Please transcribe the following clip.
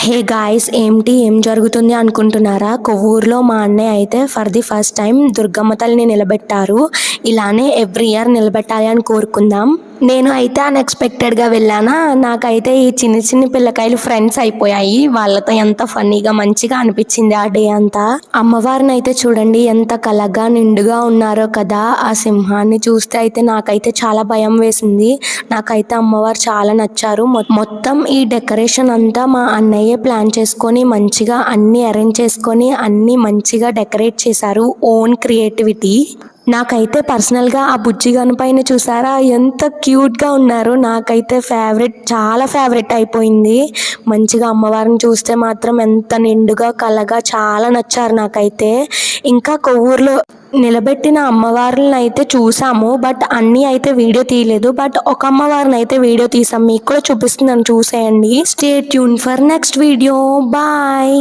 Hey guys, ఏం జరుగుతుంది అనుకుంటున్నారా? కొవ్వూరులో మా అన్నయ్య అయితే for the first time Durgamma తల్లిని నిలబెట్టారు. ఇలానే ఎవ్రీ ఇయర్ నిలబెట్టాలి అని కోరుకుందాం. నేను అయితే అన్ఎక్స్పెక్టెడ్గా వెళ్ళానా, నాకైతే ఈ చిన్ని పిల్లకాయలు ఫ్రెండ్స్ అయిపోయాయి. వాళ్ళతో ఎంత ఫన్నీగా మంచిగా అనిపించింది ఆ డే అంతా. అమ్మవారిని అయితే చూడండి ఎంత కలగా నిండుగా ఉన్నారో కదా. ఆ సింహాన్ని చూస్తే అయితే నాకైతే చాలా భయం వేసింది. నాకైతే అమ్మవారు చాలా నచ్చారు. మొత్తం ఈ డెకరేషన్ అంతా మా అన్నయ్య ప్లాన్ చేసుకొని మంచిగా అన్ని అరేంజ్ చేసుకొని అన్ని మంచిగా డెకరేట్ చేశారు. Own creativity. నాకైతే పర్సనల్గా ఆ బుజ్జి గణపైన చూసారా ఎంత క్యూట్గా ఉన్నారు. నాకైతే చాలా ఫేవరెట్ అయిపోయింది. మంచిగా అమ్మవారిని చూస్తే మాత్రం ఎంత నిండుగా కలగా చాలా నచ్చారు నాకైతే. ఇంకా కొవ్వూరులో నిలబెట్టిన అమ్మవార్లను అయితే చూసాము, బట్ అన్నీ అయితే వీడియో తీయలేదు. బట్ ఒక అమ్మవారిని అయితే వీడియో తీసాం, మీకు కూడా చూపిస్తున్నాను, చూసేయండి. Stay tune for next video. Bye.